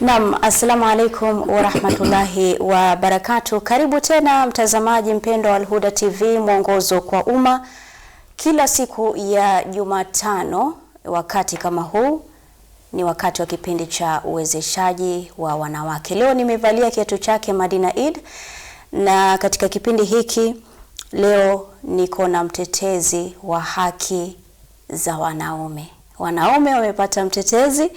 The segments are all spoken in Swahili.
Naam, assalamu alaikum wa rahmatullahi wa barakatuh. Karibu tena mtazamaji mpendo wa Al-Huda TV, mwongozo kwa umma. Kila siku ya Jumatano wakati kama huu ni wakati wa kipindi cha uwezeshaji wa wanawake. Leo nimevalia kiatu chake Madina Eid, na katika kipindi hiki leo niko na mtetezi wa haki za wanaume. Wanaume wamepata mtetezi,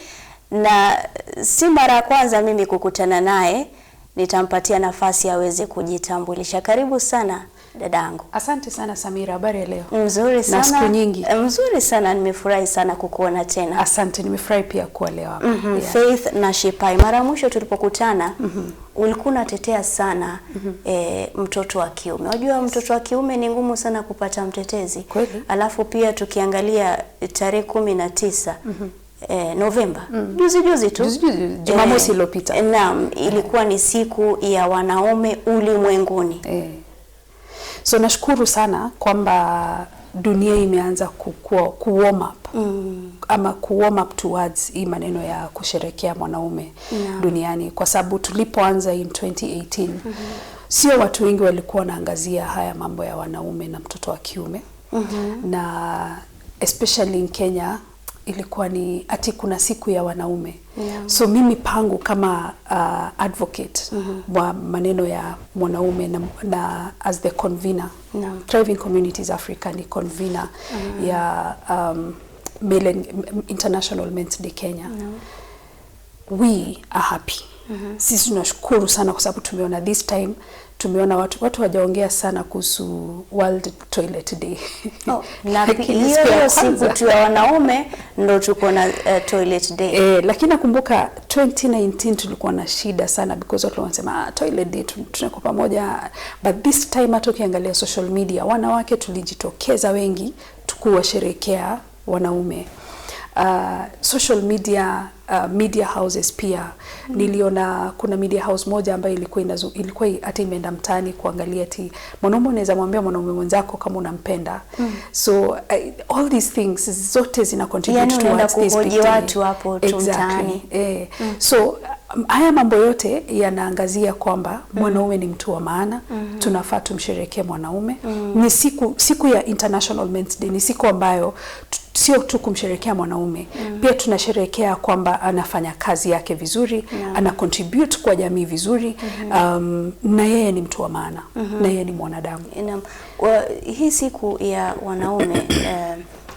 na si mara ya kwanza mimi kukutana naye. Nitampatia nafasi aweze kujitambulisha. Karibu sana dadangu. Asante sana Samira, habari ya leo? Mzuri sana. Na siku nyingi. Mzuri sana, nimefurahi sana kukuona tena. Asante, nimefurahi pia kuwa leo hapa. Yeah. Faith NASHIPAE, mara mwisho tulipokutana ulikuwa unatetea sana mtoto wa kiume. Unajua mtoto wa kiume ni ngumu sana kupata mtetezi. Kweli? Alafu pia tukiangalia tarehe 19 Novemba, juzi tu, Jumamosi iliyopita. Naam, ilikuwa ni siku ya wanaume ulimwenguni. So nashukuru sana kwamba dunia imeanza ku-warm up ama ku-warm up towards hii maneno ya kusherekea mwanaume duniani, kwa sababu tulipoanza in 2018 sio watu wengi walikuwa wanaangazia haya mambo ya wanaume na mtoto wa kiume. Na especially in Kenya ilikuwa ni ati kuna siku ya wanaume. So mimi pangu kama advocate wa maneno ya mwanaume na as the convener, Thriving Communities Africa ni convener ya International Men's Day Kenya. We are happy. Sisi tunashukuru sana kwa sababu tumeona this time, tumeona watu wajaongea sana kuhusu World Toilet Day. Na hiyo siku tu ya wanaume ndo tuko na Toilet Day. Lakini nakumbuka 2019 tulikuwa na shida sana because watu wanasema Toilet Day tunako pamoja, but this time hata ukiangalia social media wanawake tulijitokeza wengi tukuwasherekea wanaume. Social media, media houses pia. Niliona kuna media house moja ambayo ilikuwa hata imeenda mtaani kuangalia ati mwanaume unaweza mwambia mwanaume mwenzako kama unampenda. So all these things zote zina contribute towards this big watu hapo mtaani. So haya mambo yote yanaangazia kwamba mwanaume ni mtu wa maana. Tunafaa tumsherekee mwanaume. Ni siku ya International Men's Day, ni siku ambayo sio tu kumsherekea mwanaume, pia tunasherekea kwamba anafanya kazi yake vizuri, ana contribute kwa jamii vizuri, na yeye ni mtu wa maana, na yeye ni mwanadamu. Hii siku ya wanaume,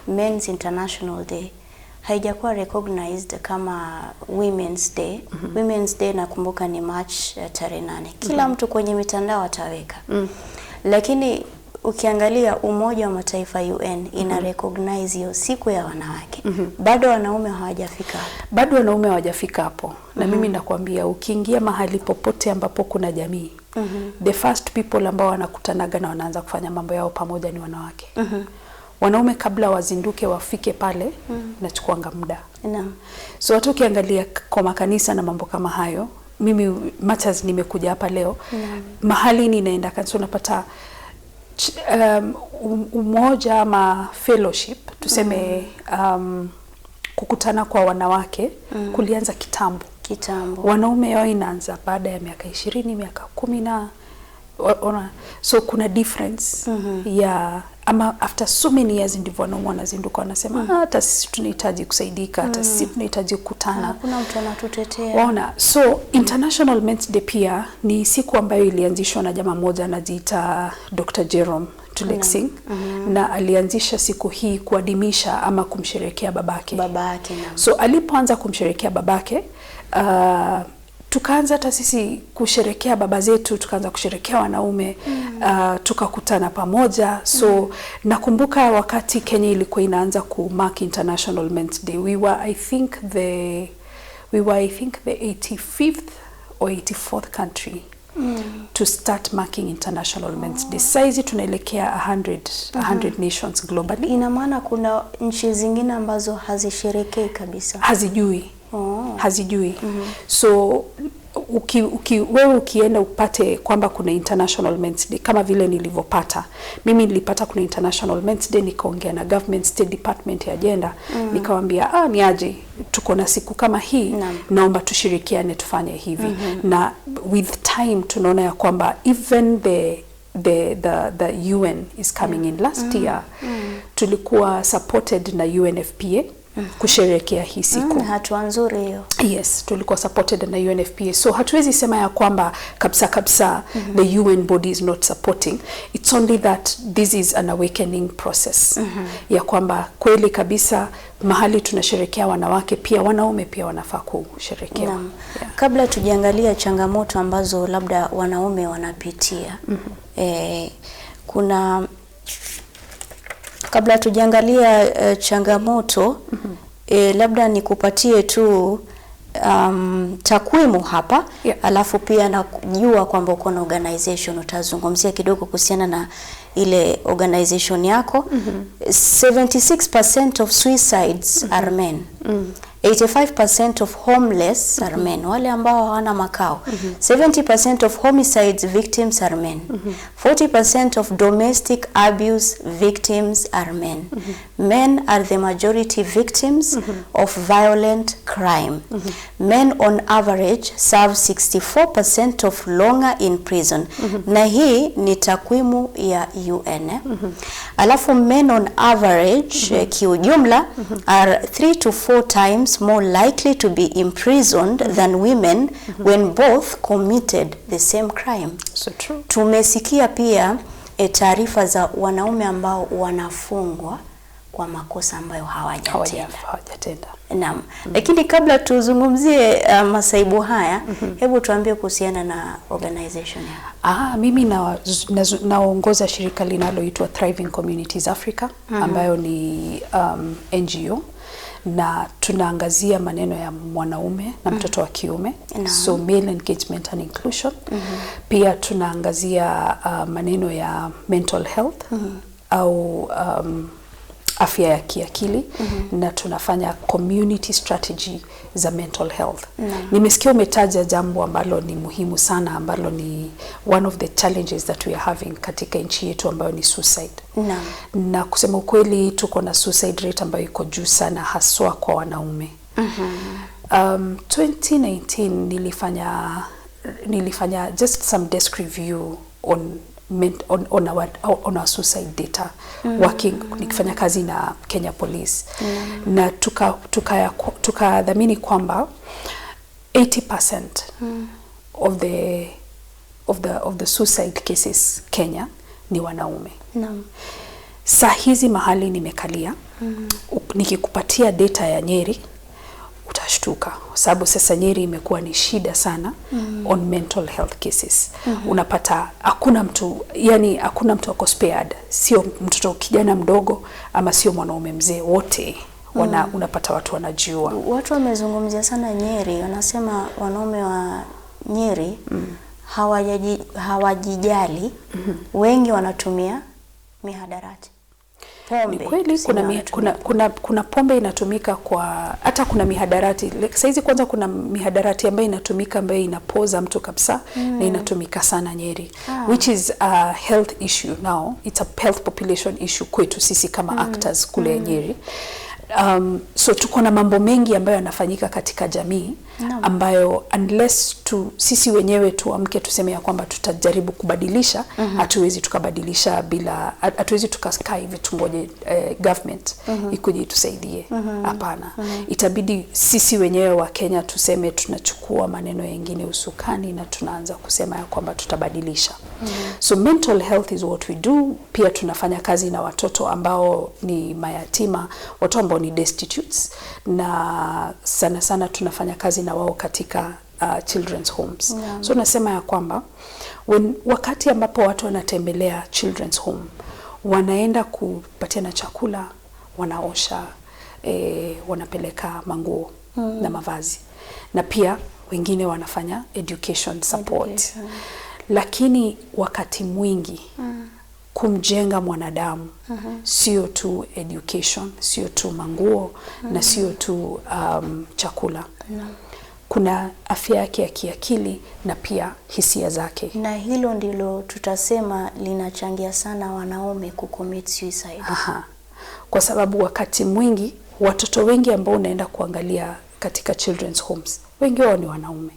Men's International Day, haijakuwa recognized kama Women's Day. Women's Day nakumbuka ni March tarehe 8. Kila mtu kwenye mitandao ataweka. Lakini ukiangalia Umoja wa Mataifa UN ina recognize hiyo siku ya wanawake. Bado wanaume hawajafika. Bado wanaume hawajafika hapo. Na mimi nakwambia ukiingia mahali popote ambapo kuna jamii, the first people ambao wanakutanaga na wanaanza kufanya mambo yao pamoja ni wanawake. Wanaume kabla wazinduke wafike pale inachukuanga muda. So watu ukiangalia kwa makanisa na mambo kama hayo, mimi matters nimekuja hapa leo, mahali ninaenda kanisa unapata umoja ama fellowship tuseme, kukutana kwa wanawake kulianza kitambo. Wanaume yao inaanza baada ya miaka 20, miaka 10 na so kuna difference ya ama after so many years ndivyo wanaume wanazinduka wanasema hata sisi tunahitaji kusaidika, hata sisi tunahitaji kukutana, hakuna mtu anatutetea. Waona, so International Men's Day pia ni siku ambayo ilianzishwa na jamaa mmoja anajiita Dr. Jerome Tulexing, na alianzisha siku hii kuadhimisha ama kumsherekea babake. So alipoanza kumsherekea babake, tukaanza hata sisi kusherekea baba zetu, tukaanza kusherekea wanaume, tukakutana pamoja. So nakumbuka wakati Kenya ilikuwa inaanza ku mark International Men's Day, we were I think the 85th or 84th country to start marking International Men's Day. Saizi tunaelekea 100 nations globally. Ina maana kuna nchi zingine ambazo hazisherekei kabisa. Hazijui. So wewe ukienda upate kwamba kuna International Men's Day, kama vile nilivyopata mimi, nilipata kuna International Men's Day, nikaongea na Government State Department ya Agenda, nikawaambia ni aje tuko na siku kama hii, naomba tushirikiane tufanye hivi. Na with time tunaona ya kwamba even the UN is coming in. Last year tulikuwa supported na UNFPA kusherehekea hii siku. Hatua nzuri hiyo. Yes, tulikuwa supported na UNFPA. So hatuwezi sema ya kwamba kabisa the UN body is not supporting. It's only that this is an awakening process. Ya kwamba kweli kabisa mahali tunasherehekea wanawake, pia wanaume pia wanafaa kusherehekea. Yeah. Kabla tujiangalia changamoto ambazo labda wanaume wanapitia. Kabla tujiangalia changamoto, labda nikupatie tu takwimu hapa, alafu pia najua kwamba uko na organization, utazungumzia kidogo kuhusiana na ile organization yako. 76% of suicides are men. 85% of homeless are men, wale ambao hawana makao. 70% of homicides victims are men. 40% of domestic abuse victims are men. Men are the majority victims of violent crime. Men on average serve 64% of longer in prison. Na hii ni takwimu ya UN. Alafu men on average kiujumla are 3 to 4 times more likely to be imprisoned than women when both committed the same crime. So true. Tumesikia pia taarifa za wanaume ambao wanafungwa kwa makosa ambayo hawajatenda. Naam. Lakini kabla tuzungumzie masaibu haya, hebu tuambie kuhusiana na organization yako. Mimi naongoza shirika linaloitwa Thriving Communities Africa, ambayo ni NGO, na tunaangazia maneno ya mwanaume na mtoto wa kiume. So male engagement and inclusion. Pia tunaangazia maneno ya mental health au afya ya kiakili, na tunafanya community strategy za mental health. Nimesikia umetaja jambo ambalo ni muhimu sana, ambalo ni one of the challenges that we are having katika nchi yetu, ambayo ni suicide. Na kusema ukweli, tuko na suicide rate ambayo iko juu sana, haswa kwa wanaume. 2019 nilifanya just some desk review on our suicide data, nikifanya kazi na Kenya Police. Na tukadhamini kwamba 80% of the suicide cases Kenya ni wanaume. Saa hizi mahali nimekalia, nikikupatia data ya Nyeri utashtuka, sababu sasa Nyeri imekuwa ni shida sana on mental health cases. Unapata hakuna mtu ako spared, sio mtoto kijana mdogo ama sio mwanaume mzee, wote unapata watu wanajua. Watu wamezungumzia sana Nyeri, wanasema wanaume wa Nyeri hawajijali, wengi wanatumia mihadarati. Ni kweli kuna pombe inatumika kwa, hata kuna mihadarati. Saizi kwanza kuna mihadarati ambayo inatumika, ambayo inapoza mtu kabisa, na inatumika sana Nyeri, which is a health issue now. It's a health population issue kwetu sisi kama actors kule Nyeri. So tuko na mambo mengi ambayo yanafanyika katika jamii, ambayo unless sisi wenyewe tuamke tuseme ya kwamba tutajaribu kubadilisha, hatuwezi tukabadilisha bila, hatuwezi tukakaa hivi tungoje government ikuje tusaidie. Hapana. Itabidi sisi wenyewe wa Kenya tuseme tunachukua maneno mengine usukani, na tunaanza kusema ya kwamba tutabadilisha. So mental health is what we do. Pia tunafanya kazi na watoto ambao ni mayatima, watu ambao ni destitutes, na sana tunafanya kazi na wao katika children's homes. So nasema ya kwamba wakati ambapo watu wanatembelea children's home, wanaenda kupatiana chakula, wanaosha, wanapeleka manguo na mavazi, na pia wengine wanafanya education support. Lakini wakati mwingi kumjenga mwanadamu sio tu education, sio tu manguo, na sio tu chakula. kuna afya yake ya kiakili na pia hisia zake. Na hilo ndilo tutasema linachangia sana wanaume kucommit suicide. Aha. Kwa sababu wakati mwingi watoto wengi ambao unaenda kuangalia katika children's homes, wengi wao ni wanaume.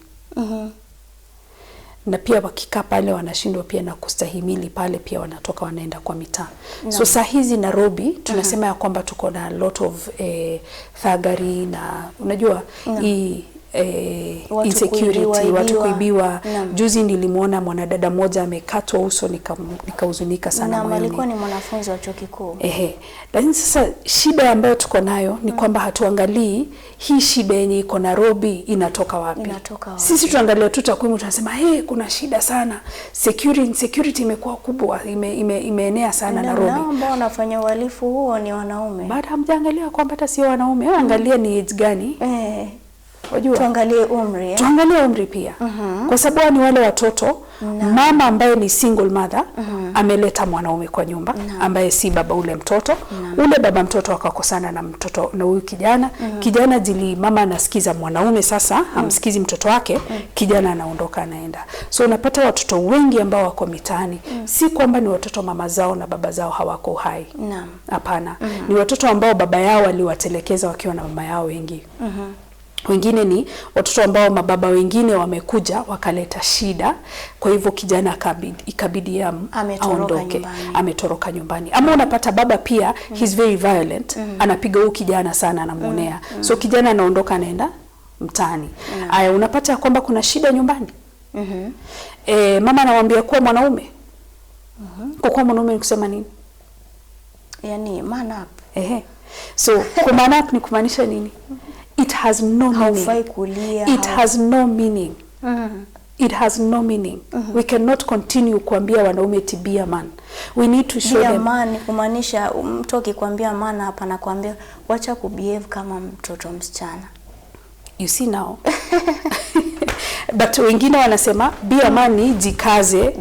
Na pia wakikaa pale wanashindwa pia na kustahimili pale, pia wanatoka wanaenda kwa mitaa. So saa hizi Nairobi tunasema ya kwamba tuko na lot of thuggery na unajua hii insecurity, watu kuibiwa. Juzi nilimuona mwanadada mmoja amekatwa uso, nikahuzunika sana moyoni. Na alikuwa ni mwanafunzi wa chuo kikuu. Lakini sasa shida ambayo tuko nayo ni kwamba hatuangalii hii shida yenye iko Nairobi inatoka wapi. Sisi tuangalia tu takwimu, tunasema kuna shida sana, security imekuwa kubwa, imeenea sana Nairobi. Na ambao wanafanya uhalifu huo ni wanaume. Baada hamjaangalia kwamba hata sio wanaume, angalia ni age gani. Wajua, tuangalie umri. Tuangalie umri pia. Kwa sababu ni wale watoto, mama ambaye ni single mother ameleta mwanaume kwa nyumba ambaye si baba ule mtoto. Ule baba mtoto akakosana na mtoto na huyu kijana. Kijana mama anasikiza mwanaume, sasa hamsikizi mtoto wake, kijana anaondoka anaenda. So unapata watoto wengi ambao wako mitaani, si kwamba ni watoto mama zao na baba zao hawako hai. Hapana. Ni watoto ambao baba yao waliwatelekeza wakiwa na mama yao wengi. Wengine ni watoto ambao mababa wengine wamekuja wakaleta shida, kwa hivyo kijana ikabidi aondoke, ametoroka nyumbani. Ama unapata baba pia he's very violent, anapiga huyu kijana sana, anamuonea. So kijana anaondoka anaenda mtaani. Aya, unapata kwamba kuna shida nyumbani. Mama anamwambia kuwa mwanaume. Kwa mwanaume ni kusema nini? Yani man up. So kwa man up ni kumaanisha nini? It has no meaning. It has no meaning. It has no meaning. We cannot continue kuambia wanaume to be a man. We need to show them. Man kumaanisha mtu akikwambia man hapa na kuambia wacha kubehave kama mtoto msichana. You see now. But wengine wanasema be a man ni jikaze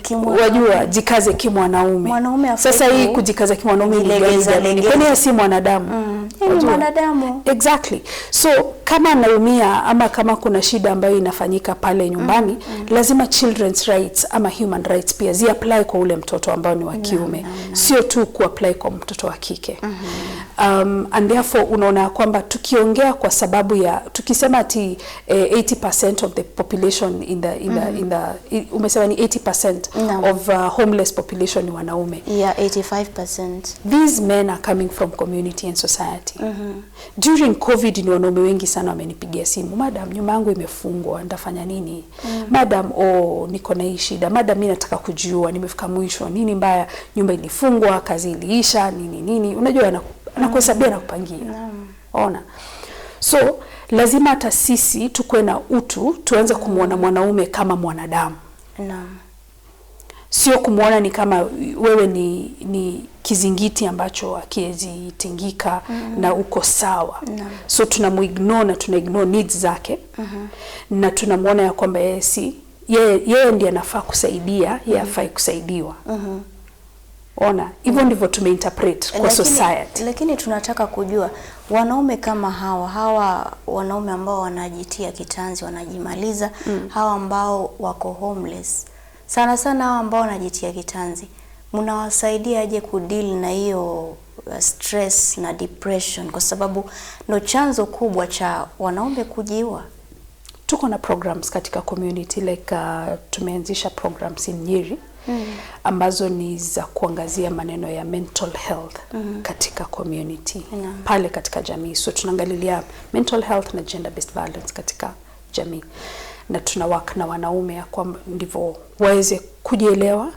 kimwanaume. Wajua jikaze kimwanaume. Sasa hii kujikaza kimwanaume ni gani? Kwani si mwanadamu? Ni mwanadamu. Exactly. So kama anaumia ama kama kuna shida ambayo inafanyika pale nyumbani, lazima children's rights ama human rights pia zi apply kwa ule mtoto ambao ni wa kiume. Sio tu ku apply kwa mtoto wa kike. And therefore unaona kwamba tukiongea kwa sababu ya tukisema ati 80% of the population in the umesema ni 80% of homeless population ni wanaume. 85%. These men are coming from community and society. During COVID ni wanaume wengi sana wamenipigia simu, madam nyumba yangu imefungwa, nitafanya nini? Madam niko na hii shida, madam mimi nataka kujua, nimefika mwisho, nini mbaya, nyumba ilifungwa, kazi iliisha, nini. Unajua anakuhesabia na kupangia. Ona. So lazima hata sisi tukue na utu, tuanze kumuona mwanaume kama mwanadamu. Sio kumuona ni kama wewe ni kizingiti ambacho hakiwezi tingika na uko sawa. So tunamuignore na tunaignore needs zake. Na tunamuona ya kwamba yeye ndiye anafaa kusaidia, yeye hafai kusaidiwa. Ona, hivyo ndivyo tumeinterpret kwa society. Lakini tunataka kujua wanaume kama hawa wanaume ambao wanajitia kitanzi, wanajimaliza, hawa ambao wako homeless. Sana hawa ambao wanajitia kitanzi, mnawasaidia aje kudeal na hiyo stress na depression, kwa sababu ndo chanzo kubwa cha wanaume kujiua? Tuko na programs katika community like tumeanzisha programs in Nyeri ambazo ni za kuangazia maneno ya mental health katika community pale katika jamii. So tunaangalilia mental health na gender based violence katika jamii, na tunawaka na wanaume ya kwamba ndivyo waweze kujielewa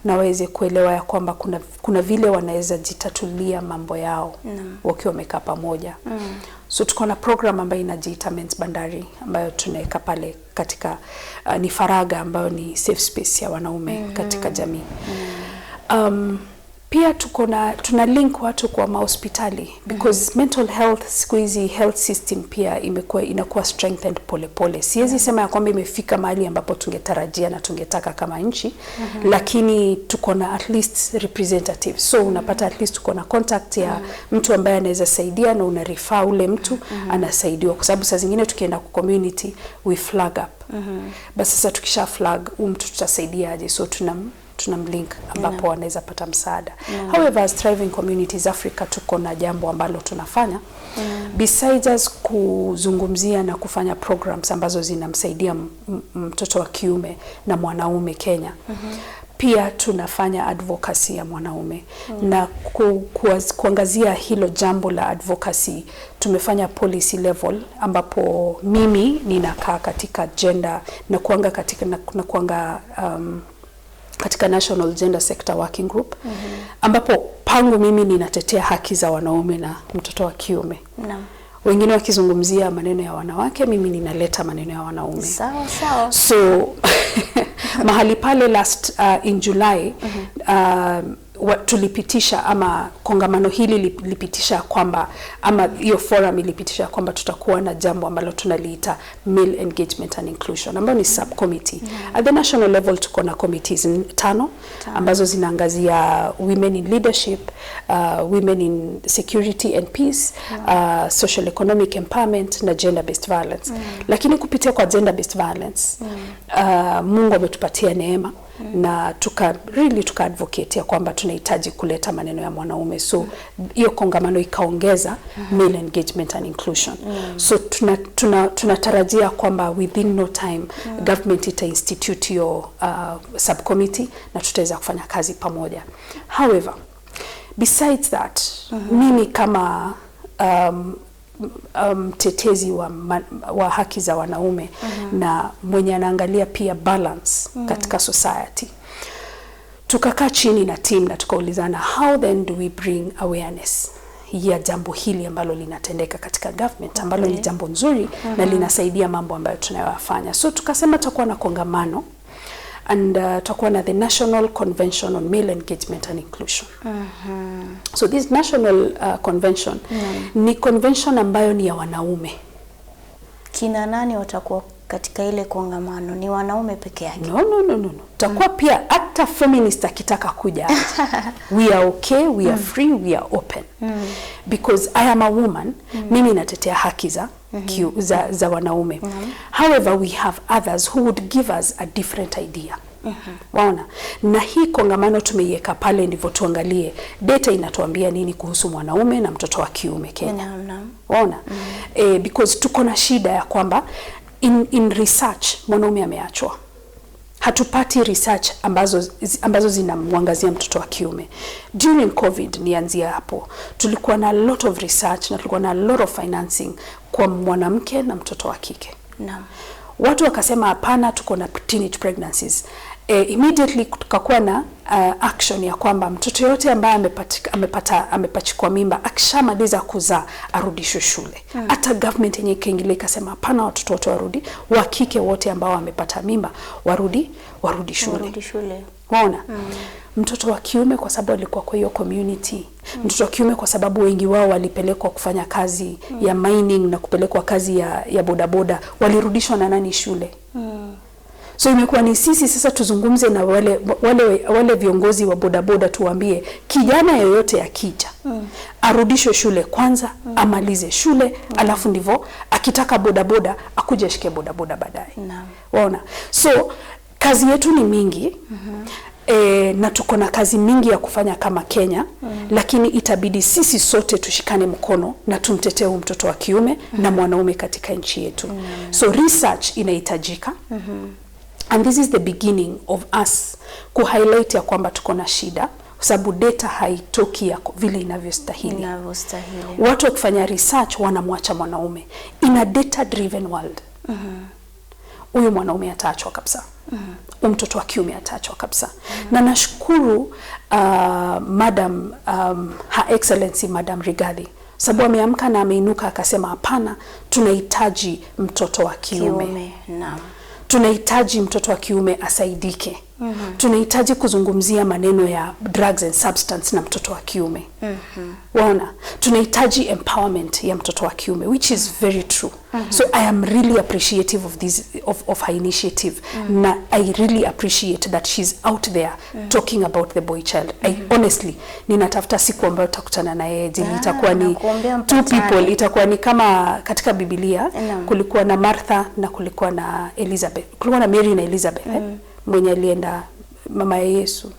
na waweze kuelewa ya kwamba kuna vile wanaweza jitatulia mambo yao wakiwa wamekaa pamoja. So tuko na program ambayo inajiita Men's Bandari ambayo tunaweka pale katika ni faraga ambayo ni safe space ya wanaume katika jamii. Pia tuna link watu kwa mahospitali because mental health siku hizi health system pia inakuwa strengthened pole. Siwezi sema ya kwamba imefika mahali ambapo tungetarajia na tungetaka kama nchi, lakini tuko na at least representatives. So unapata at least tuko na contact ya mtu ambaye anaweza saidia na una refer ule mtu anasaidiwa, kwa sababu saa zingine tukienda kwa community we flag up. Basi sasa tukisha flag mtu tutasaidia aje, so tunamlink ambapo anaweza pata msaada. However, as Thriving Communities Africa tuko na jambo ambalo tunafanya besides us kuzungumzia na kufanya programs ambazo zinamsaidia mtoto wa kiume na mwanaume Kenya. Pia tunafanya advocacy ya mwanaume na kuangazia hilo jambo la advocacy. Tumefanya policy level ambapo mimi ninakaa katika gender na kuanga katika National Gender Sector Working Group, ambapo pangu mimi ninatetea haki za wanaume na mtoto wa kiume. Wengine wakizungumzia maneno ya wanawake, mimi ninaleta maneno ya wanaume. Sawa. So mahali pale in July tulipitisha ama kongamano hili lipitisha kwamba ama hiyo forum ilipitisha kwamba tutakuwa na jambo ambalo tunaliita male engagement and inclusion, ambayo ni subcommittee. At the national level tuko na committees 5 ambazo zinaangazia women in leadership, women in security and peace, social economic empowerment na gender based violence. Lakini kupitia kwa gender based violence Mungu ametupatia neema na tuka advocate ya kwamba tunahitaji kuleta maneno ya mwanaume. So hiyo kongamano ikaongeza male engagement and inclusion. So tunatarajia kwamba within no time government ita institute hiyo subcommittee na tutaweza kufanya kazi pamoja. However, besides that, mimi kama tetezi wa haki za wanaume na mwenye anaangalia pia balance katika society, tukakaa chini na team na tukaulizana how then do we bring awareness ya jambo hili ambalo linatendeka katika government, ambalo ni jambo nzuri na linasaidia mambo ambayo tunayofanya. So tukasema tutakuwa na kongamano and tutakuwa na the National Convention on Male Engagement and Inclusion. So this national convention ni convention ambayo ni ya wanaume. Kina nani watakuwa katika ile kongamano? Ni wanaume peke yake? No. Tutakuwa pia hata feminist akitaka kuja. We are okay, we are free, we are open. Because I am a woman, mimi natetea haki za wanaume. However, we have others who would give us a different idea. Waona? Na hii kongamano tumeiweka pale ndivyo tuangalie data inatuambia nini kuhusu mwanaume na mtoto wa kiume Kenya. Waona? Because tuko na shida ya kwamba in research mwanaume ameachwa. Hatupati research ambazo zinamwangazia mtoto wa kiume. During COVID, nianzia hapo, tulikuwa na a lot of research na tulikuwa na a lot of financing kwa mwanamke na mtoto wa kike. Watu wakasema hapana, tuko na teenage pregnancies. Immediately tukakuwa na action ya kwamba mtoto yote ambaye amepachikwa mimba akishamaliza kuzaa arudishwe shule. Hata government yenyewe kaingilia ikasema hapana, watoto wote warudi, wa kike wote ambao wamepata mimba warudi shule. Waona? Mtoto wa kiume kwa sababu alikuwa kwa hiyo community. Mtoto wa kiume kwa sababu wengi wao walipelekwa kufanya kazi ya mining na kupelekwa kazi ya bodaboda, walirudishwa na nani shule? So imekuwa ni sisi sasa tuzungumze na wale viongozi wa bodaboda, tuambie kijana yoyote akija arudishwe shule kwanza, amalize shule, alafu ndivyo akitaka bodaboda akuje shike bodaboda baadaye. Waona? So kazi yetu ni mingi. Na tuko na kazi mingi ya kufanya kama Kenya, lakini itabidi sisi sote tushikane mkono na tumtetee mtoto wa kiume na mwanaume katika nchi yetu. So research inahitajika. And this is the beginning of us kuhighlight ya kwamba tuko na shida, kwa sababu data haitoki ya vile inavyostahili. Watu wakifanya research wanamwacha mwanaume. In a data driven world, huyu mwanaume ataachwa kabisa. Mtoto wa kiume ataachwa kabisa. Na nashukuru Madam Her Excellency Madam Rigathi, sababu ameamka na ameinuka akasema hapana, tunahitaji mtoto wa kiume. Tunahitaji mtoto wa kiume asaidike. Tunahitaji kuzungumzia maneno ya drugs and substance na mtoto wa kiume. Waona, tunahitaji empowerment ya mtoto wa kiume, which is very true. So I am really appreciative of this of her initiative. Na I really appreciate that she's out there talking about the boy child. I honestly ninatafuta siku ambayo tutakutana na yeye, itakuwa ni two people, itakuwa ni kama katika Biblia kulikuwa na Martha na kulikuwa na Elizabeth. Kulikuwa na Mary na Elizabeth, mwenye alienda mama ya Yesu.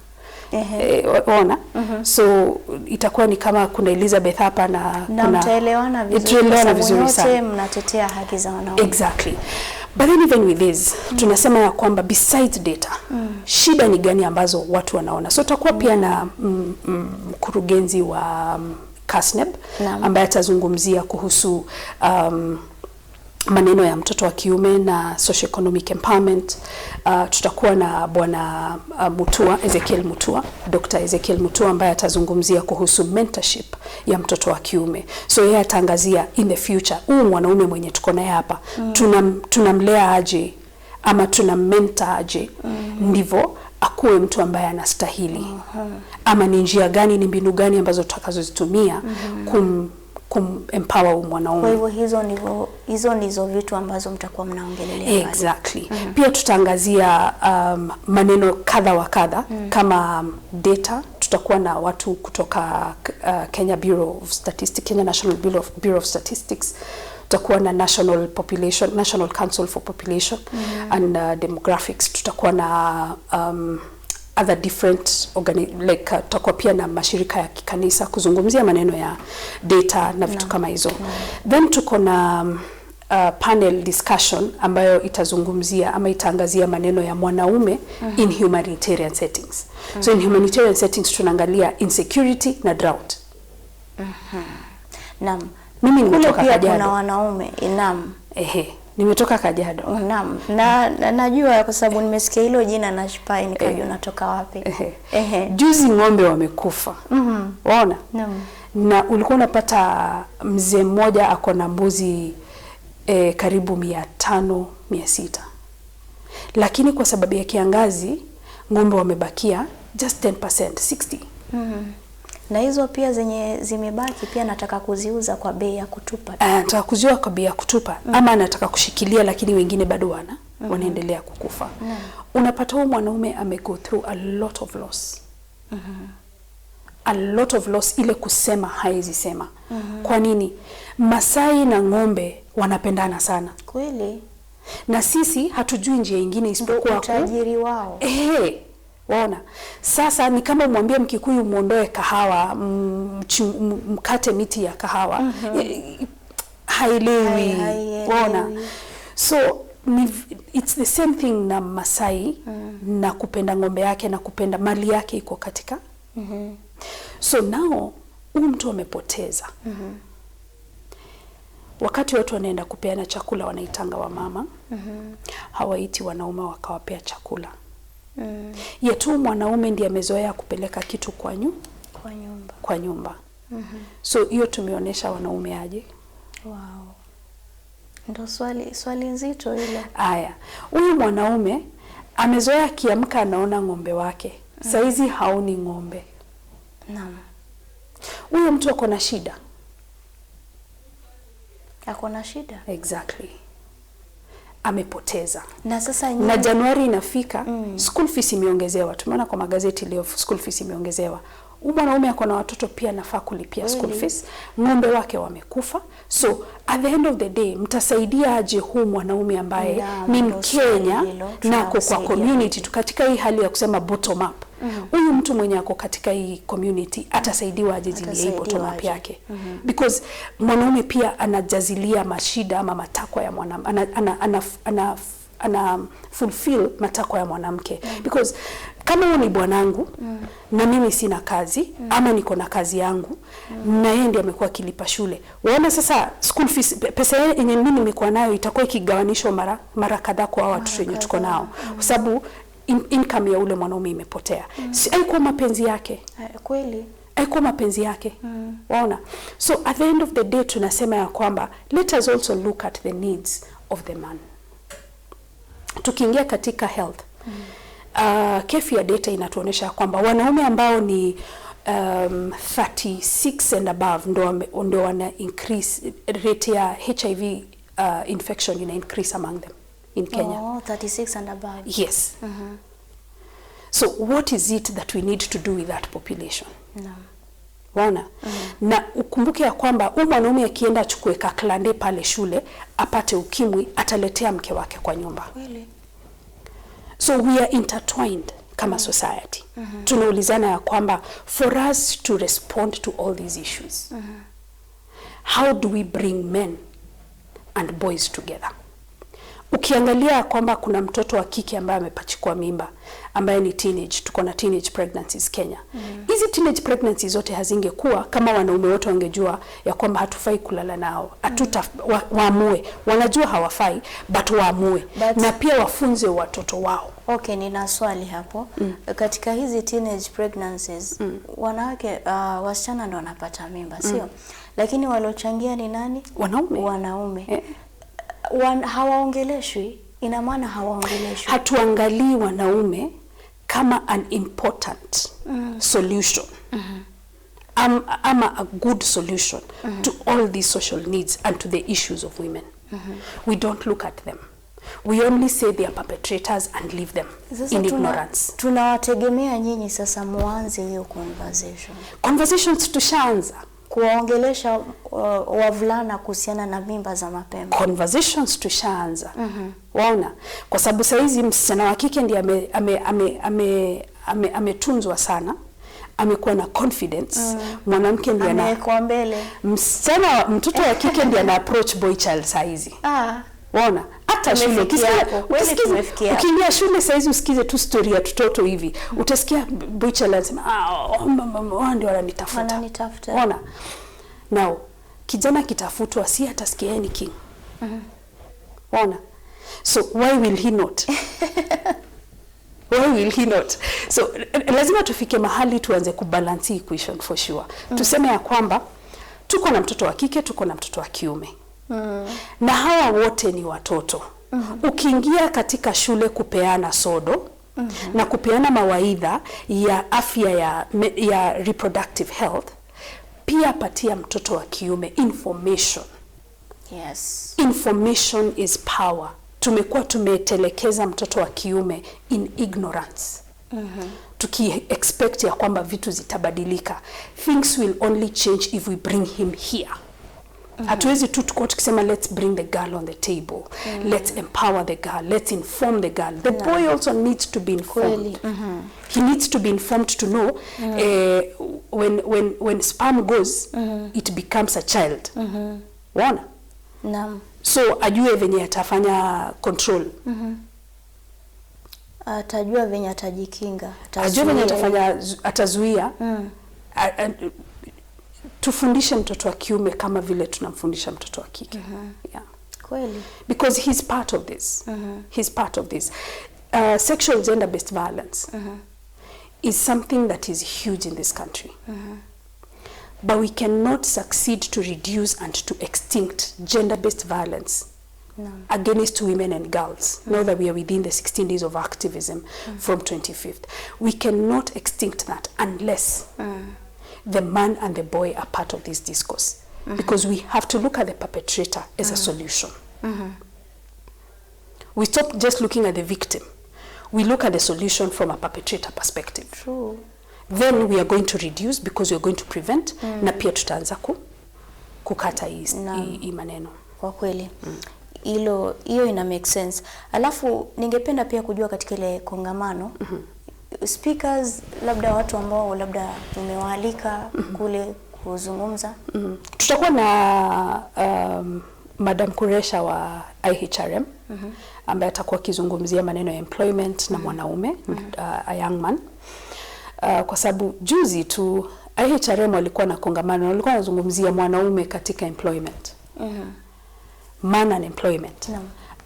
Ona. So itakuwa ni kama kuna Elizabeth hapa na kuna mtaelewana vizuri sana, mnatetea haki za wanawake. Exactly. But then even with this, tunasema ya kwamba besides data, shida ni gani ambazo watu wanaona. So tutakuwa pia na mkurugenzi wa Kasneb ambaye atazungumzia kuhusu maneno ya mtoto wa kiume na socio-economic empowerment. Tutakuwa na bwana Mutua, Dr. Ezekiel Mutua ambaye atazungumzia kuhusu mentorship ya mtoto wa kiume. So yeye ataangazia in the future, mwanaume mwenye tuko naye hapa, tunamlea aje ama tunamentor aje ndivyo akuwe mtu ambaye anastahili. Ama ni njia gani, ni mbinu gani ambazo tutakazozitumia empower mwanaume. Kwa hivyo hizo ndizo vitu ambazo mtakuwa mnaongelelea. Exactly. Pia tutaangazia maneno kadha wa kadha kama data. Tutakuwa na watu kutoka Kenya National Bureau of Statistics. Tutakuwa na National Council for Population and Demographics. Tutakuwa na other different tutakuwa pia na mashirika ya kikanisa kuzungumzia maneno ya data na vitu kama hizo. Then tuko na panel discussion ambayo itazungumzia ama itaangazia maneno ya mwanaume in humanitarian settings. So in humanitarian settings tunaangalia insecurity na drought. Naam. Mimi nimetoka Kajiado. Kuna wanaume nimetoka Kajiado. Naam. Na najua kwa sababu nimesikia hilo jina NASHIPAE nikajua natoka wapi. Juzi ng'ombe wamekufa. Waona? Naam. Na ulikuwa unapata mzee mmoja ako na mbuzi karibu 500 600. Lakini kwa sababu ya kiangazi ng'ombe wamebakia just 10%, 60. Na hizo pia zenye zimebaki pia nataka kuziuza kwa bei ya kutupa. Nataka kuziuza kwa bei ya kutupa ama nataka kushikilia, lakini wengine bado wanaendelea kukufa. Unapata huyu mwanaume go through a lot of loss. A lot of loss, ile kusema haizi sema. Kwa nini? Masai na ng'ombe wanapendana sana. Kweli. Na sisi hatujui njia nyingine isipokuwa utajiri wao. Waona. Sasa ni kama umwambie Mkikuyu muondoe kahawa, mkate miti ya kahawa. Haielewi. Waona. So it's the same thing na Masai na kupenda ng'ombe yake na kupenda mali yake iko katika. So now mtu amepoteza. Wakati watu wanaenda kupeana chakula wanaitanga wa mama. Hawaiti wanaume wakawapea chakula. Yetu mwanaume ndiye amezoea kupeleka kitu kwa nyumba. So hiyo tumeonesha wanaume aje. Wow. Ndio swali nzito ile. Haya. Huyu mwanaume amezoea kiamka anaona ng'ombe wake. Saizi haoni ng'ombe. Naam. Huyo mtu ako na shida. Ako na shida. Exactly. Amepoteza. Na sasa na Januari inafika, school fees imeongezewa. Tumeona kwa magazeti leo school fees imeongezewa. Mwanaume ako na watoto pia nafaa kulipia school fees. Ng'ombe wake wamekufa. So at the end of the day mtasaidia aje huu mwanaume ambaye ni Mkenya na ako kwa community katika hii hali ya kusema bottom up. Huyu mtu mwenye ako katika hii community atasaidiwa aje zile hii bottom up yake. Because mwanaume pia anajazilia mashida ama matakwa ya mwanamke, ana fulfill matakwa ya mwanamke. Because kama wewe ni bwanangu na mimi sina kazi ama niko na kazi yangu na yeye ndiye amekuwa kilipa shule. Waona sasa school fees, pesa yenye mimi nimekuwa nayo itakuwa ikigawanishwa mara kadhaa kwa watu wenye tuko nao. Kwa sababu income ya ule mwanaume imepotea. Si haikuwa mapenzi yake. Kweli. Haikuwa mapenzi yake. Waona? So at the end of the day tunasema ya kwamba let us also look at the needs of the man. Tukiingia katika health. kefi ya data inatuonyesha kwamba wanaume ambao ni 36 and above ndo wana increase rate ya HIV infection ina increase among them in Kenya. 36 and above. Yes. So what is it that we need to do with that population? Waona? Na ukumbuke ya kwamba mwanaume akienda achukue kaklande pale shule apate ukimwi, ataletea mke wake kwa nyumba. Really? So we are intertwined kama society. Tunaulizana ya kwamba for us to respond to all these issues, how do we bring men and boys together? Ukiangalia kwamba kuna mtoto wa kike ambaye amepachikwa mimba ambaye ni teenage, tuko na teenage pregnancies Kenya. Hizi teenage pregnancies zote hazingekuwa kama wanaume wote wangejua ya kwamba hatufai kulala nao. Waamue. Wanajua hawafai but waamue. Na pia wafunze watoto wao. Okay, nina swali hapo. Katika hizi teenage pregnancies, wanawake wasichana ndio wanapata mimba, sio? Lakini walochangia ni nani? Wanaume. Hawaongeleshwi. Ina maana hawaongeleshwi. Hatuangalii wanaume kama an important solution. Ama a good solution to all these social needs and to the issues of women. We don't look at them. We only say they are perpetrators and leave them in ignorance. Tunawategemea nyinyi sasa muanze hiyo conversation. Conversations tushaanza. Kuwaongelesha wavulana kuhusiana na mimba za mapema. Conversations tushaanza. Waona? Kwa sababu saizi msichana wa kike ndiye ametunzwa sana. Amekuwa na confidence. Mwanamke ndiye amekuwa mbele. Mtoto wa kike ndiye ana approach boy child saizi. Waona? Hata shule ukiingia shule saizi usikize tu story ya tutoto hivi. Utasikia boy child anasema ndio wananitafuta. Waona? Now, kijana kitafutwa si atasikia anything. Waona? So why will he not? Why will he not? So lazima tufike mahali tuanze kubalance equation for sure. Tuseme ya kwamba tuko na mtoto wa kike, tuko na mtoto wa kiume. Na hawa wote ni watoto. Ukiingia katika shule kupeana sodo na kupeana mawaidha ya afya ya reproductive health, pia patia mtoto wa kiume information. Yes. Information is power. Tumekuwa tumetelekeza mtoto wa kiume in ignorance. Tuki-expect ya kwamba vitu zitabadilika. Things will only change if we bring him here. Hatuwezi tu tukisema let's bring the girl on the table. Let's empower the girl. Let's inform the girl. The boy also needs to be informed. He needs to be informed to know when sperm goes, it becomes a child. Waona? Naam. So ajue venye atafanya control. Atajua venye atajikinga. Ajue venye atazuia. Tufundishe mtoto wa kiume kama vile tunamfundisha mtoto wa kike. Kweli. Because he's part of this. He's part of this. Sexual gender-based violence is something that is huge in this country. But we cannot succeed to reduce and to extinct gender-based violence against women and girls. Now that we are within the 16 days of activism from 25th. We cannot extinct that unless the man and the boy are part of this discourse. Because we have to look at the perpetrator as a solution. We stop just looking at the victim. We look at the solution from a perpetrator perspective. True. Then we are going to reduce because we are going to prevent na pia tutaanza kukata hii maneno. Kwa kweli. Hiyo ina make sense. Alafu ningependa pia kujua katika ile kongamano speakers, labda watu ambao labda umewaalika kule kuzungumza. Tutakuwa na Madam Kuresha wa IHRM ambaye atakuwa akizungumzia maneno ya employment na mwanaume, a young man. Kwa sababu juzi tu IHRM walikuwa na kongamano, walikuwa wanazungumzia mwanaume katika employment. Man and employment.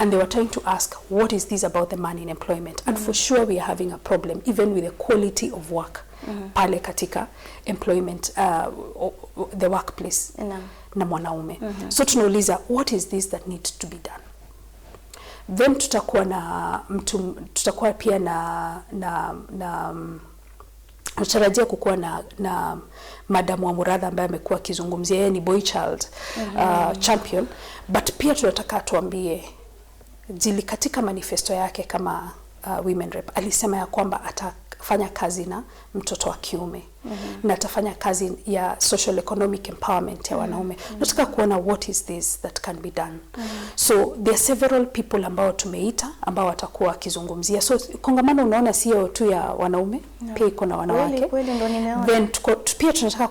And they were trying to ask, what is this about the man in employment? And for sure we are having a problem, even with the quality of work. Pale katika employment, the workplace na mwanaume. So tunauliza, what is this that needs to be done? Then tutakuwa pia natarajia kukuwa na Madam wa Muradha ambaye amekuwa akizungumzia, yeye ni boy child champion, but pia tunataka tuambie jili katika manifesto yake kama women rep alisema ya kwamba atafanya kazi na mtoto wa kiume na atafanya kazi ya social economic empowerment ya wanaume. Nataka kuona what is this that can be done. So there are several people ambao tumeita ambao watakuwa wakizungumzia. So kongamano unaona sio tu ya wanaume, pia iko na wanawake. Kweli ndo nimeona. Then pia tunataka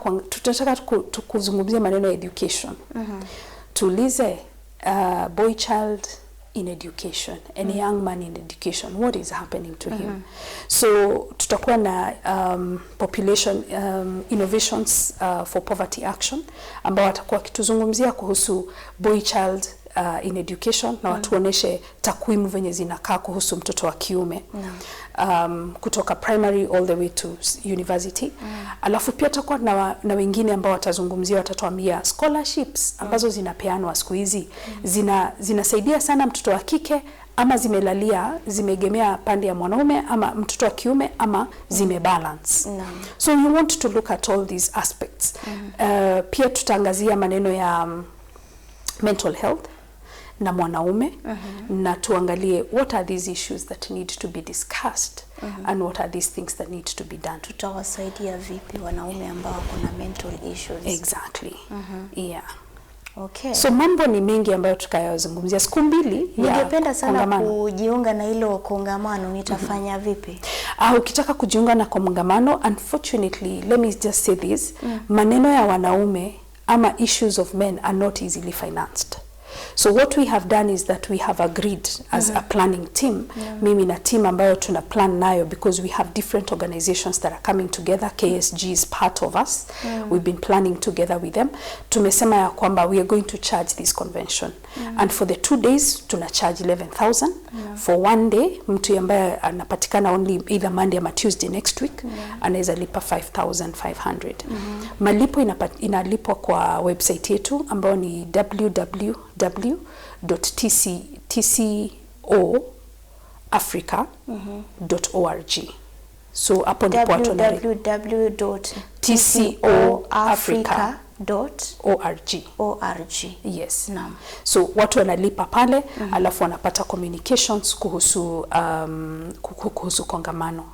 kuzungumzia maneno ya education. Tuulize boy child in education and a young man in education, what is happening to him? So tutakuwa na population innovations for poverty action ambao watakuwa kituzungumzia kuhusu boy child in education na watuoneshe takwimu venye zinakaa kuhusu mtoto wa kiume kutoka primary all the way to university. Alafu pia tutakuwa na wengine ambao watazungumzia, watatuambia scholarships ambazo zinapeanwa siku hizi zinasaidia sana mtoto wa kike ama zimeegemea pande ya mwanaume ama mtoto wa kiume ama zimebalance. So you want to look at all these aspects. Pia tutaangazia maneno ya mental health na mwanaume na tuangalie what are these issues that need to be discussed and what are these things that need to be done. Tutawasaidia vipi wanaume ambao kuna mental issues? Exactly. Yeah. Okay. So mambo ni mengi ambayo tukayazungumzia siku mbili. Ningependa sana kujiunga na hilo kongamano, nitafanya vipi? Ukitaka kujiunga na kongamano, unfortunately, let me just say this, maneno ya wanaume ama issues of men are not easily financed. So what we have done is that we have agreed as a planning team, mimi na team ambayo tuna plan nayo, because we have different organizations that are coming together. KSG is part of us. We've been planning together with them. Tumesema ya kwamba we are going to charge this convention. And for the 2 days, tuna charge 11,000. For 1 day, mtu ambaye anapatikana only either Monday or Tuesday next week, anaweza lipa 5,500. Malipo inalipwa kwa website yetu ambayo ni www.tcoafrica.org. So hapo ndipo www.tcoafrica.org. Yes. So watu wanalipa pale, alafu wanapata communications kuhusu kongamano.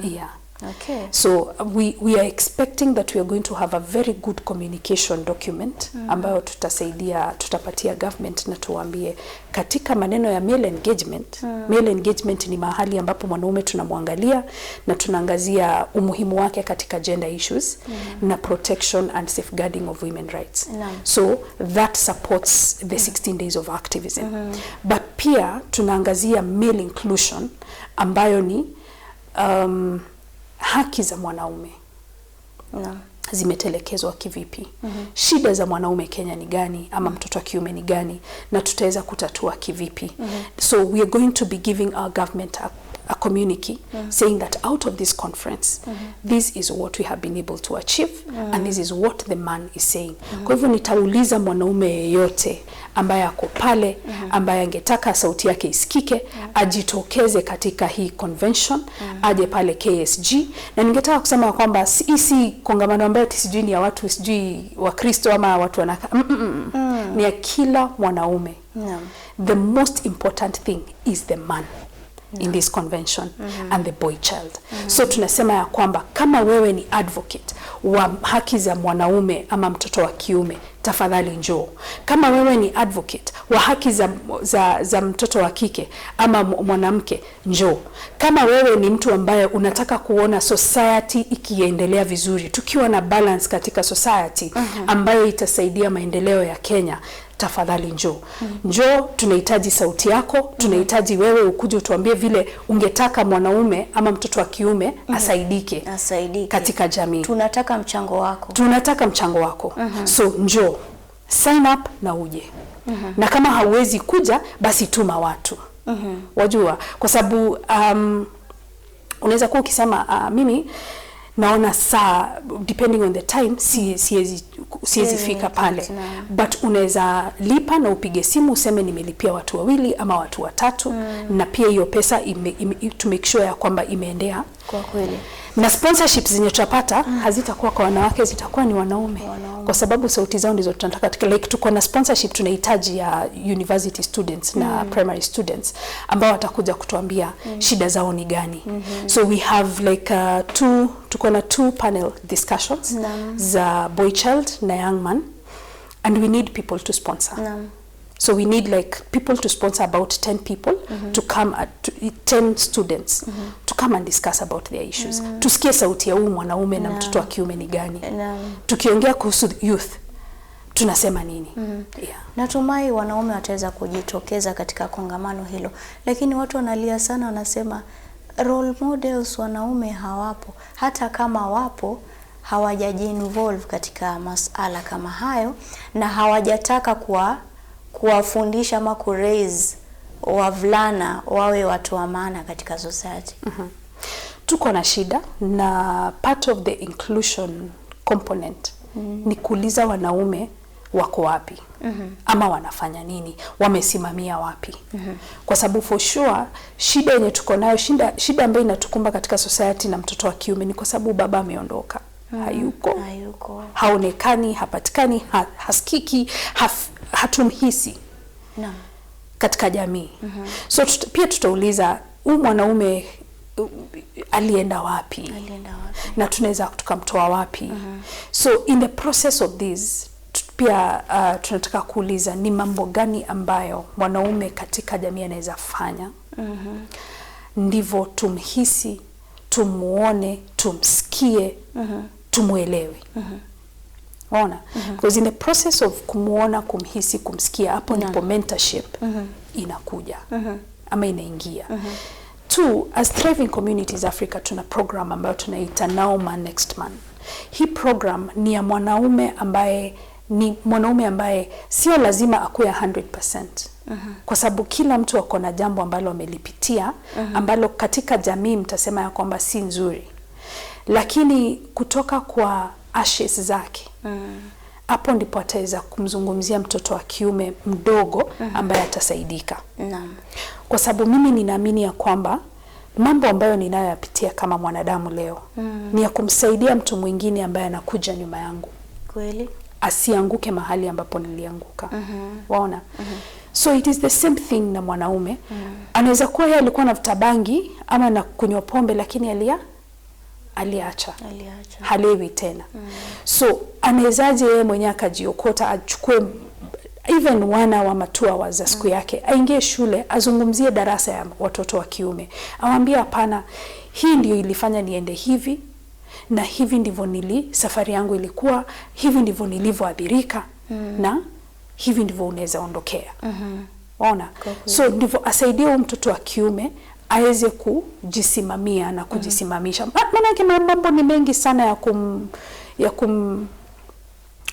Yeah. Okay. So we are expecting that we are going to have a very good communication document ambayo tutapatia government na tuambie katika maneno ya male engagement. Male engagement ni mahali ambapo mwanaume tunamwangalia na tunaangazia umuhimu wake katika gender issues na protection and safeguarding of women rights. So that supports the 16 days of activism. But pia tunaangazia male inclusion ambayo ni haki za mwanaume zimetelekezwa kivipi? Shida za mwanaume Kenya ni gani ama mtoto wa kiume ni gani na tutaweza kutatua kivipi? So we are going to be giving our government a communique saying that out of this conference this is what we have been able to achieve and this is what the man is saying. Kwa hivyo nitauliza mwanaume yeyote ambaye ako pale ambaye angetaka sauti yake isikike ajitokeze katika hii convention, aje pale KSG. Na ningetaka kusema kwamba si kongamano ambayo sijui ni ya watu sijui wa Kristo ama watu wanaka ni ya kila mwanaume. The most important thing is the man in this convention and the boy child. So tunasema ya kwamba kama wewe ni advocate wa haki za mwanaume ama mtoto wa kiume, tafadhali njoo. Kama wewe ni advocate wa haki za mtoto wa kike ama mwanamke, njoo. Kama wewe ni mtu ambaye unataka kuona society ikiendelea vizuri, tukiwa na balance katika society ambayo itasaidia maendeleo ya Kenya, tafadhali njoo. Njoo, tunahitaji sauti yako, tunahitaji wewe ukuje utuambie vile ungetaka mwanaume ama mtoto wa kiume asaidike katika jamii. Tunataka mchango wako. So njoo, sign up na uje. Na kama hauwezi kuja, basi tuma watu. Wajua, kwa sababu unaweza kuwa ukisema mimi naona saa depending on the time siwezi fika pale, but unaweza lipa na upige simu useme nimelipia watu 2 ama watu 3, na pia hiyo pesa to make sure ya kwamba imeendea kwa kweli. Na sponsorships zenye tutapata hazitakuwa kwa wanawake, zitakuwa ni wanaume. Kwa sababu sauti zao ndizo tunataka. Like tuko na sponsorship tunahitaji ya university students na primary students ambao watakuja kutuambia shida zao ni gani. So we have like tuko na 2 panel discussions za boy child na young man, and we need people to sponsor. So we need like people to sponsor about 10 people to come to 10 students to come and discuss about their issues. Tusikie sauti ya huyu mwanaume na mtoto wa kiume ni gani. Tukiongea kuhusu youth tunasema nini? Yeah. Natumai wanaume wataweza kujitokeza katika kongamano hilo. Lakini watu wanalia sana, wanasema role models wanaume hawapo. Hata kama wapo, hawajaji involve katika masuala kama hayo, na hawajataka kuwafundisha ama kuraise wavulana wawe watu wa maana katika society. Tuko na shida, na part of the inclusion component ni kuuliza wanaume wako wapi, ama wanafanya nini, wamesimamia wapi. Kwa sababu for sure shida yenye tuko nayo, shida ambayo inatukumba katika society na mtoto wa kiume ni kwa sababu baba ameondoka. Hayuko. Haonekani, hapatikani, hasikiki, hatumhisi katika jamii. So pia tutauliza huyu mwanaume alienda wapi? Na tunaweza tukamtoa wapi? So in the process of this pia tunataka kuuliza ni mambo gani ambayo mwanaume katika jamii anaweza fanya ndivyo tumhisi, tumuone, tumsikie, tumuelewe. Unaona? Because in the process of kumuona, kumhisi, kumsikia, hapo ndipo mentorship inakuja ama inaingia. 2, as Thriving Communities Africa tuna program ambayo tunaita Now Man Next Man. Hii program ni ya mwanaume ambaye sio lazima akuwe 100%. Kwa sababu kila mtu ako na jambo ambalo amelipitia ambalo katika jamii mtasema ya kwamba si nzuri. Lakini kutoka kwa ashes zake hapo ndipo ataweza kumzungumzia mtoto wa kiume mdogo ambaye atasaidika. Kwa sababu mimi ninaamini ya kwamba mambo ambayo ninayoyapitia kama mwanadamu leo ni ya kumsaidia mtu mwingine ambaye anakuja nyuma yangu. Kweli? Asianguke mahali ambapo nilianguka. Waona? So it is the same thing na mwanaume. Anaweza kuwa yeye alikuwa anavuta bangi ama na kunywa pombe, lakini aliacha. Halewi tena. So anawezaje yeye mwenyewe akajiokota, achukue even 1 hour ama 2 hours za siku yake, aingie shule, azungumzie darasa ya watoto wa kiume, awaambie hapana, hii ndio ilifanya niende hivi, na hivi ndivyo safari yangu ilikuwa, hivi ndivyo nilivyoathirika, na hivi ndivyo unaweza ondokea. Waona? So ndivyo asaidie huyo mtoto wa kiume aweze kujisimamia na kujisimamisha. Maana mambo ni mengi sana ya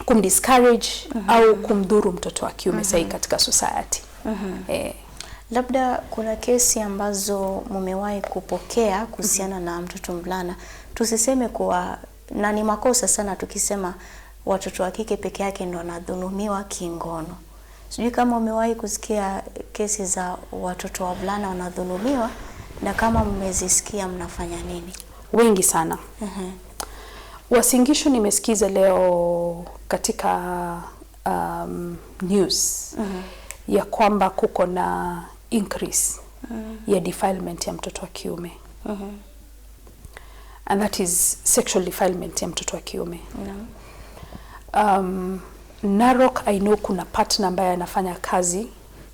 kumdiscourage au kumdhuru mtoto wa kiume sahi katika society. Labda kuna kesi ambazo mumewahi kupokea kuhusiana na mtoto mvulana. Tusiseme kwa na ni makosa sana tukisema watoto wa kike peke yake ndio wanadhulumiwa kingono. Sijui kama umewahi kusikia kesi za watoto wa vulana wanadhulumiwa, na kama mmezisikia mnafanya nini? Wengi sana. Wasingisho nimesikiza leo katika news ya kwamba kuko na increase ya defilement ya mtoto wa kiume. And that is sexual defilement ya mtoto wa kiume. Narok, I know kuna partner ambaye anafanya kazi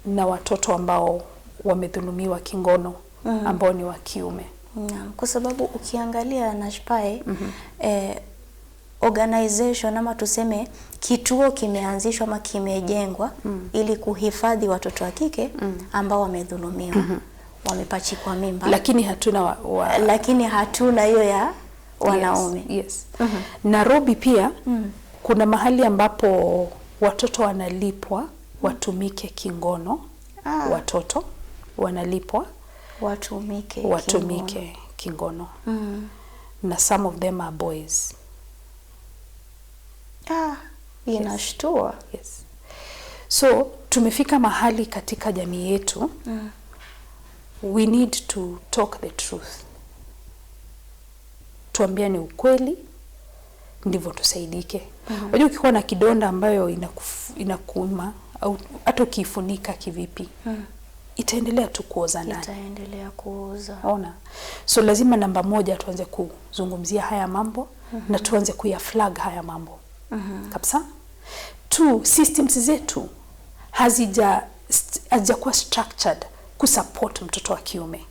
na watoto ambao wamedhulumiwa kingono ambao ni wa kiume. Kwa sababu ukiangalia NASHIPAE organization ama tuseme kituo kimeanzishwa ama kimejengwa ili kuhifadhi watoto wa kike ambao wamedhulumiwa, wamepachikwa mimba. Lakini hatuna lakini hatuna hiyo ya wanaume. Yes. Nairobi pia kuna mahali ambapo watoto wanalipwa watumike kingono. Watoto wanalipwa watumike kingono. na some of them are boys. Inashtua. Yes. So tumefika mahali katika jamii yetu, we need to talk the truth. Tuambia ni ukweli, ndivyo tusaidike. Unajua ukikuwa na kidonda ambayo inakuuma au hata ukifunika kivipi, itaendelea tu kuoza ndani. Itaendelea kuoza. Ona. So lazima namba moja tuanze kuzungumzia haya mambo na tuanze kuyaflag haya mambo. Kabisa. 2, systems zetu hazijakuwa structured kusupport mtoto wa kiume.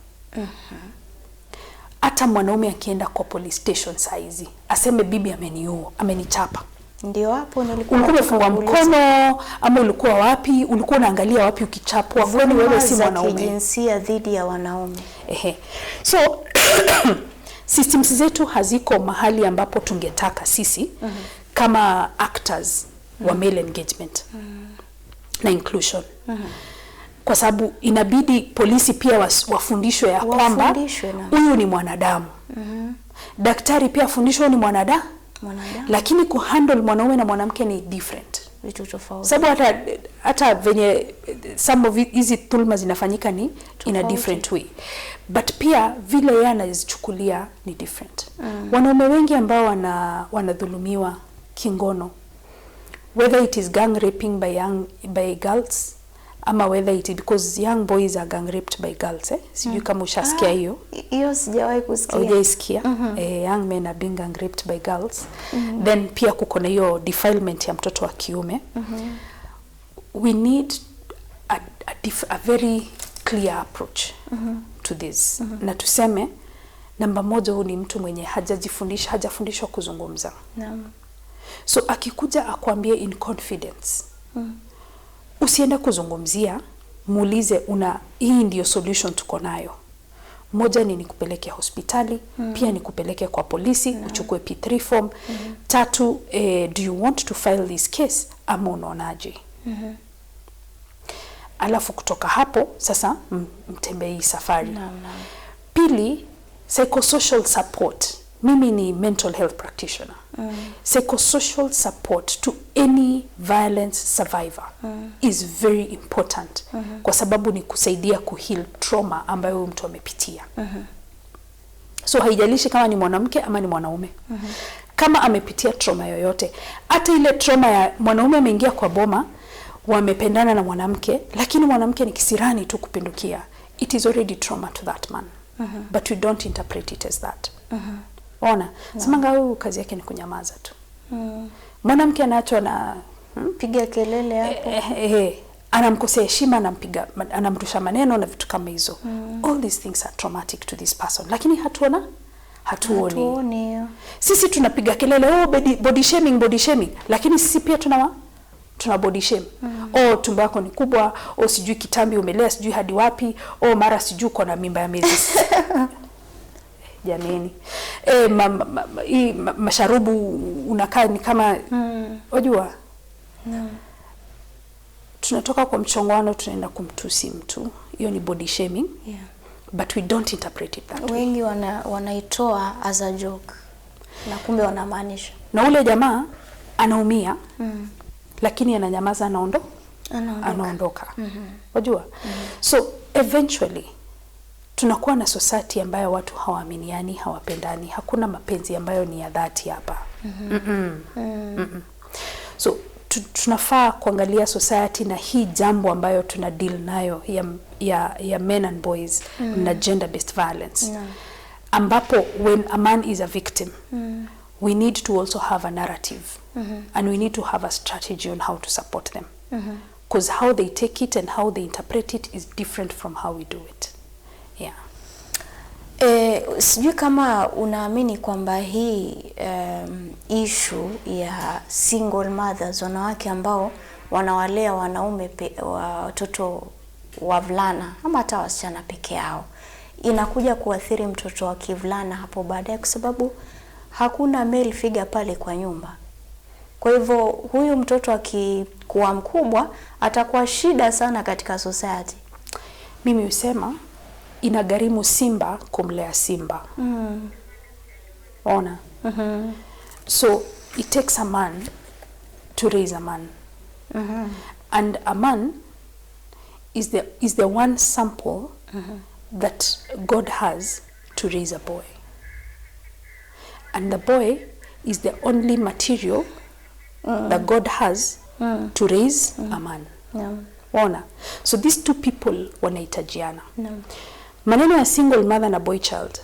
Hata mwanaume akienda kwa police station saizi aseme bibi ameniua, amenichapa, ndio hapo nilikuwa umefungwa mkono ama ulikuwa wapi, ulikuwa unaangalia wapi ukichapwa, kwani wewe si mwanaume? Kijinsia dhidi ya wanaume. So systems zetu haziko mahali ambapo tungetaka sisi kama actors wa male engagement na inclusion. Kwa sababu inabidi polisi pia wafundishwe ya kwamba huyu ni mwanadamu. Daktari pia afundishwe ni mwanadamu. Lakini kuhandle mwanaume na mwanamke ni different. Vitu tofauti. Sababu hata venye some of hizi dhulma zinafanyika ni in a different way. But pia vile yeye anazichukulia ni different. Wanaume wengi ambao wanadhulumiwa kingono, whether it is gang raping by girls ama whether it is because young boys are gang raped by girls, sijui kama ushasikia hiyo. Hiyo sijawahi kusikia. Hujaisikia? Young men are being gang raped by girls. Then pia kuko na hiyo defilement ya mtoto wa kiume. We need a very clear approach to this. Na tuseme namba moja, huu ni mtu mwenye hajafundishwa kuzungumza. So akikuja akwambie in confidence, usiende kuzungumzia, muulize hii ndio solution tuko nayo. Moja ni nikupeleke hospitali, pia nikupeleke kwa polisi, uchukue P3 form. 3, do you want to file this case ama unaonaje? Alafu kutoka hapo sasa mtembee hii safari. Pili, psychosocial support. Mimi ni mental health practitioner. Psychosocial support to any violence survivor is very important. Kwa sababu ni kusaidia kuheal trauma ambayo mtu amepitia. So haijalishi kama ni mwanamke ama ni mwanaume. Kama amepitia trauma yoyote, hata ile trauma ya mwanaume ameingia kwa boma, wamependana na mwanamke, lakini mwanamke ni kisirani tu kupindukia, it is already trauma to that man. But we don't interpret it as that. Ona, semanga huyu kazi yake ni kunyamaza tu. Mwanamke anaachwa na piga kelele hapo. Anamkosea heshima, anamrusha maneno na vitu kama hizo. All these things are traumatic to this person. Lakini hatuoni. Sisi tunapiga kelele, body shaming, lakini sisi pia tuna body shame. Tumbo yako ni kubwa, sijui kitambi umelea sijui hadi wapi, mara sijui uko na mimba ya miezi. Jameni. Masharubu unakaa ni kama unajua. Tunatoka kwa mchongano tunaenda kumtusi mtu. Hiyo ni body shaming. But we don't interpret it that way. Wengi wanaitoa as a joke. Na kumbe wanamaanisha. Na ule jamaa anaumia. Lakini ananyamaza, anaondoka. Unajua? So eventually tunakuwa na society ambayo watu hawaaminiani, hawapendani. Hakuna mapenzi ambayo ni ya dhati hapa. So tunafaa kuangalia society na hii jambo ambayo tuna deal nayo ya men and boys na gender based violence. Ambapo when a man is a victim, we need to also have a narrative. And we need to have a strategy on how to support them. Because how they take it and how they interpret it is different from how we do it. Sijui kama unaamini kwamba hii issue ya single mothers, wanawake ambao wanawalea wanaume watoto wavulana ama hata wasichana peke yao, inakuja kuathiri mtoto wa kivulana hapo baadaye, kwa sababu hakuna male figure pale kwa nyumba. Kwa hivyo huyu mtoto akikuwa mkubwa atakuwa shida sana katika society. Mimi husema inagharimu simba kumlea simba. Ona. So it takes a man to raise a man. And a man is the one sample that God has to raise a boy. And the boy is the only material that God has to raise a man. Ona. So these two people wanahitajiana. Maneno ya single mother na boy child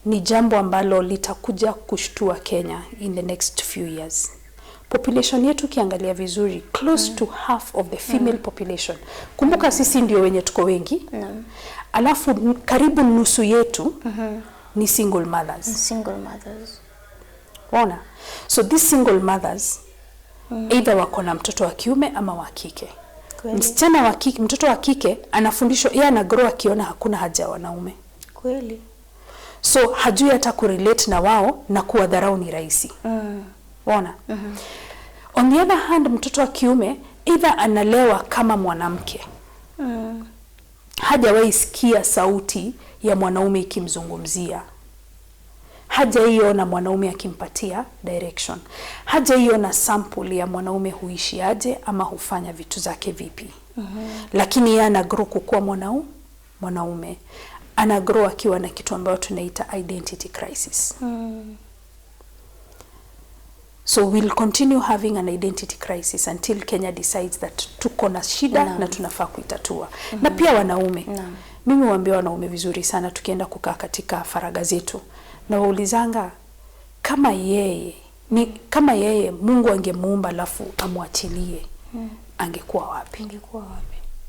ni jambo ambalo litakuja kushtua Kenya in the next few years. Population yetu kiangalia vizuri, close to half of the female population. Kumbuka sisi ndio wenye tuko wengi. Alafu karibu nusu yetu ni single mothers. Ona. So these single mothers either wako na mtoto wa kiume ama wa kike. Msichana wa kike, mtoto wa kike anafundishwa, yeye anagrow akiona hakuna haja ya wanaume. Kweli. So hajui hata kurelate na wao na kuwadharau ni rahisi. Ona. On the other hand, mtoto wa kiume either analewa kama mwanamke. Hajawahi sikia sauti ya mwanaume ikimzungumzia. Hajaiona mwanaume akimpatia direction. Hajaiona sample ya mwanaume huishi aje ama hufanya vitu zake vipi. Lakini yeye anagrow kukuwa mwanaume. Anagrow akiwa na kitu ambacho tunaita identity crisis. So we'll continue having an identity crisis until Kenya decides that tuko na shida na tunafaa kuitatua. Na pia wanaume. Mimi huambia wanaume vizuri sana tukienda kukaa katika faraga zetu. Na waulizanga kama yeye Mungu angemuumba alafu amwachilie angekuwa wapi?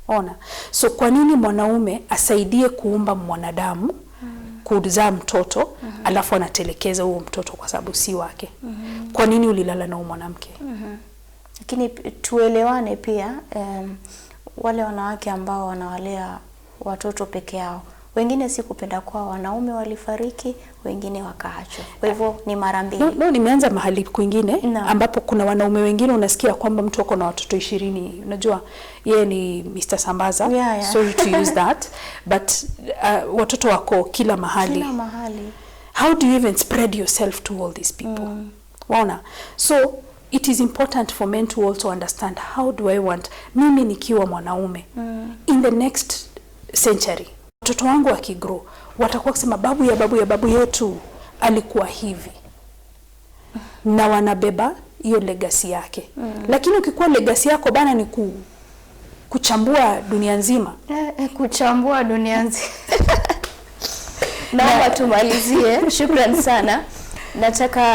Ona. So kwa nini mwanaume asaidie kuumba mwanadamu kuzaa mtoto alafu anatelekeza huo mtoto kwa sababu si wake? Kwa nini ulilala na mwanamke? Lakini tuelewane pia, wale wanawake ambao wanawalea watoto peke yao, wengine si kupenda kwa wanaume walifariki, wengine wakaachwa. Kwa hivyo ni mara mbili. Nimeanza mahali kwingine ambapo kuna wanaume wengine unasikia kwamba mtu wako na watoto 20. Unajua yeye ni Mr. Sambaza. Sorry to use that. But watoto wako kila mahali. How do you even spread yourself to all these people? Waona? So it is important for men to also understand, how do I want mimi nikiwa mwanaume in the next century, watoto wangu wakigrow watakuwa kusema babu yetu alikuwa hivi, na wanabeba hiyo legacy yake. Lakini ukikuwa legacy yako bana ni kuchambua dunia nzima, kuchambua dunia nzima. Naomba tumalizie. Shukrani sana. Nataka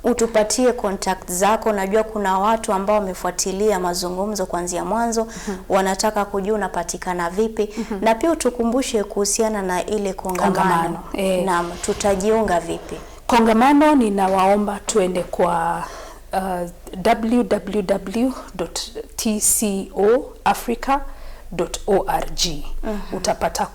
utupatie contact zako. Najua kuna watu ambao wamefuatilia mazungumzo kuanzia mwanzo, wanataka kujua unapatikana vipi, na pia utukumbushe kuhusiana na ile kongamano. Na tutajiunga vipi? Kongamano ninawaomba tuende kwa www.tcoafrica.org. Utapata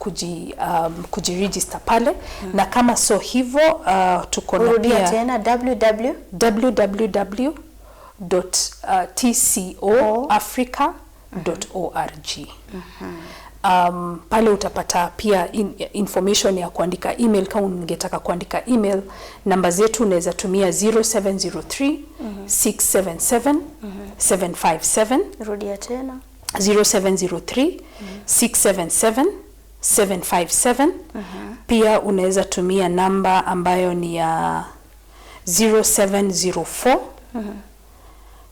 kujiregister pale. Na kama so hivyo tuko na pia tena www.tcoafrica.org. Pale utapata pia information ya kuandika email. Kama ungetaka kuandika email, namba zetu unaweza tumia 0703 677 757. Rudia tena 0703 677 757. Pia unaweza tumia namba ambayo ni ya 0704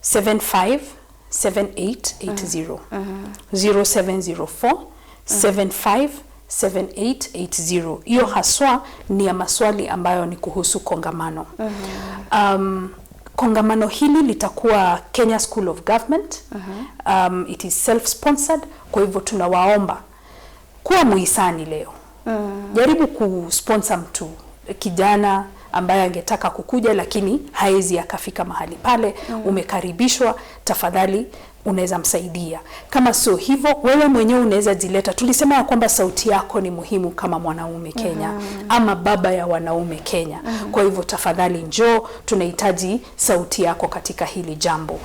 75 7880. 0704 75 7880. Hiyo haswa ni ya maswali ambayo ni kuhusu kongamano. Kongamano hili litakuwa Kenya School of Government. It is self-sponsored. Kwa hivyo tunawaomba kuwa muhisani leo. Jaribu kusponsor mtu kijana ambaye angetaka kukuja lakini haezi akafika mahali pale. Umekaribishwa, tafadhali unaweza msaidia. Kama sio hivyo, wewe mwenyewe unaweza jileta. Tulisema ya kwamba sauti yako ni muhimu kama mwanaume Kenya, ama baba ya wanaume Kenya. Kwa hivyo tafadhali njoo, tunahitaji sauti yako katika hili jambo.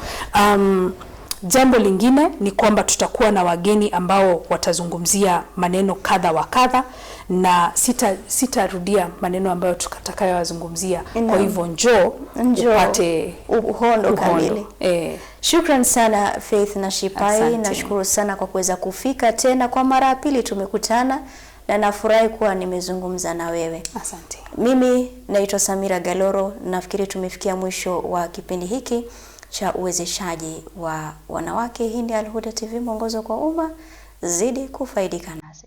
Jambo lingine ni kwamba tutakuwa na wageni ambao watazungumzia maneno kadha wa kadha, na sitarudia maneno ambayo tutakayowazungumzia. Kwa hivyo njoo upate uhondo kamili. Shukran sana Faith NASHIPAE, nashukuru sana kwa kuweza kufika tena kwa mara ya pili. Tumekutana na nafurahi kuwa nimezungumza na wewe. Asante. Mimi naitwa Samira Galoro. Nafikiri tumefikia mwisho wa kipindi hiki cha uwezeshaji wa wanawake. Hii ni Al Huda TV, mwongozo kwa umma. Zidi kufaidika nasi.